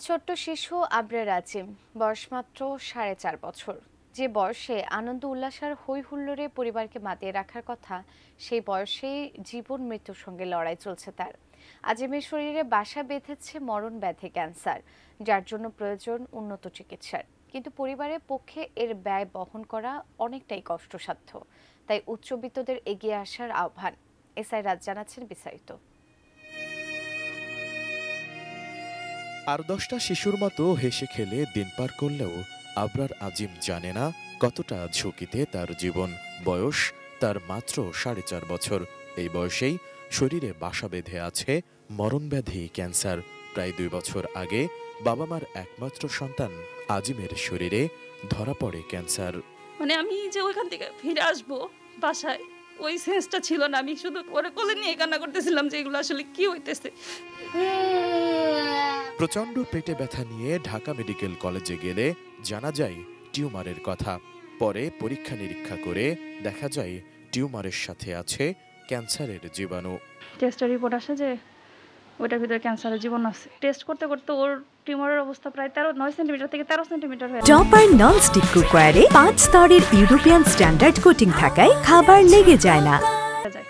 ছোট্ট শিশু আবরার আজিম, বয়স মাত্র 4.5 বছর। যে বয়সে আনন্দ উল্লাসের হই হুল্লোড়ে পরিবারকে মাতিয়ে রাখার কথা, সেই বয়সেই জীবন মৃত্যুর সঙ্গে লড়াই চলছে তার। আজিমের শরীরে বাসা বেঁধেছে মরণ ব্যাধি ক্যান্সার, যার জন্য প্রয়োজন উন্নত চিকিৎসার। কিন্তু পরিবারের পক্ষে এর ব্যয় বহন করা অনেকটাই কষ্টসাধ্য। তাই উচ্চবিত্তদের এগিয়ে আসার আহ্বান। এসআই রাজ জানাচ্ছেন বিস্তারিত। আর 10টা শিশুর মতো হেসে খেলে দিন পার করলেও আবরার আজিম জানে না কতটা ঝুঁকিতে তার জীবন। বয়স তার মাত্র 4.5 বছর। এই বয়সেই শরীরে বাসা বেঁধে আছে মরণব্যাধি ক্যান্সার। প্রায় 2 বছর আগে বাবা মার একমাত্র সন্তান আজিমের শরীরে ধরা পড়ে ক্যান্সার। আমি যে ওইখান থেকে ফিরে আসবো বাসায়, ওই সেন্সটা ছিল না। আমি শুধু ওরে কোলে নিয়ে কান্না করতেছিলাম যে এগুলো আসলে কি হইতেছে। প্রচণ্ড পেটে ব্যথা নিয়ে ঢাকা মেডিকেল কলেজে গেলে জানা যায় টিউমারের কথা। পরে পরীক্ষা নিরীক্ষা করে দেখা যায় টিউমারের সাথে আছে ক্যান্সারের জীবাণু। টেস্টের রিপোর্ট আসে যে ওইটার ভিতরে ক্যান্সারের জীবাণু আছে। টেস্ট করতে করতে ওর টিউমারের অবস্থা প্রায় 9 সেন্টিমিটার থেকে 13 সেন্টিমিটার হয়ে টপার ননস্টিক কুকওয়্যারে 5 স্তরের ইউরোপিয়ান স্ট্যান্ডার্ড কোটিং থাকায় খাবার লেগে যায় না। যায়।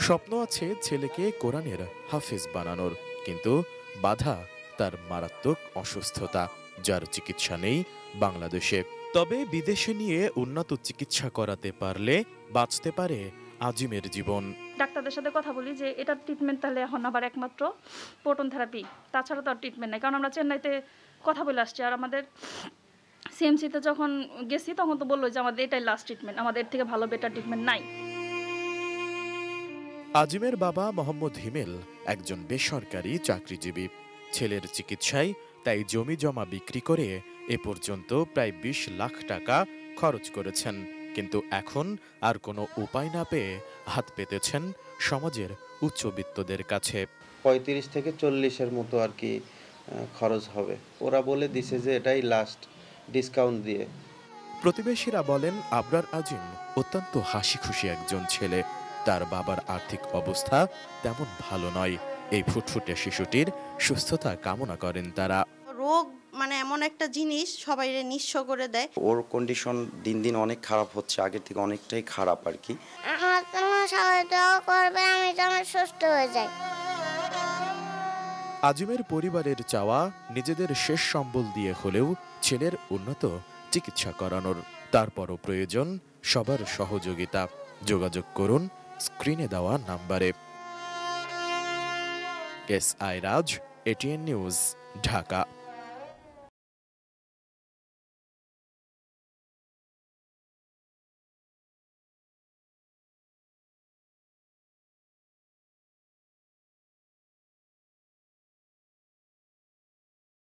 স্বপ্ন আছে ছেলেকে কোরআনের হাফেজ বানানোর, কিন্তু বাধা তার মারাত্মক অসুস্থতা, যার চিকিৎসা নেই বাংলাদেশে। তবে বিদেশে নিয়ে উন্নত চিকিৎসা করাতে পারলে বাঁচতে পারে আজিমের জীবন। ডাক্তারদের সাথে কথা বলি যে এটার ট্রিটমেন্ট তাহলে এখন আবার একমাত্র প্রোটন থেরাপি, তাছাড়া তো আর ট্রিটমেন্ট নাই। কারণ আমরা চেন্নাইতে কথা বলে আসছি, আর আমাদের সিএমসিতে যখন গেছি তখন তো বললো যে আমাদের এটাই লাস্ট ট্রিটমেন্ট, আমাদের থেকে ভালো বেটার ট্রিটমেন্ট নাই। আজিমের বাবা মোহাম্মদ হিমেল একজন বেসরকারি চাকরিজীবী। ছেলের চিকিৎসায় তাই জমি জমা বিক্রি করে এ পর্যন্ত প্রায় 20 লাখ টাকা খরচ করেছেন। কিন্তু এখন আর কোনো উপায় না পেয়ে হাত পেতেছেন সমাজের উচ্চবিত্তদের কাছে। 35 থেকে 40-এর মতো আর কি খরচ হবে। ওরা বলে দিছে যে এটাই লাস্ট, ডিসকাউন্ট দিয়ে। প্রতিবেশীরা বলেন আবরার আজিম অত্যন্ত হাসি খুশি একজন ছেলে। তার বাবার আর্থিক অবস্থা তেমন ভালো নয়। এই ফুটফুটে শিশুটির সুস্থতা কামনা করেন তারা। রোগ এমন একটা জিনিস সবাই নিঃস্ব করে দেয়। ওর কন্ডিশন দিন দিন অনেক খারাপ হচ্ছে, আগের থেকে অনেকটাই খারাপ আর কি। আমার জন্য সবাই দোয়া করবে, আমি যেন সুস্থ হয়ে যাই। আজিমের পরিবারের চাওয়া নিজেদের শেষ সম্বল দিয়ে হলেও ছেলের উন্নত চিকিৎসা করানোর। তারপরও প্রয়োজন সবার সহযোগিতা। যোগাযোগ করুন স্ক্রিনে দেওয়া নাম্বারে। এসআই রাজ, এটিএন নিউজ, ঢাকা।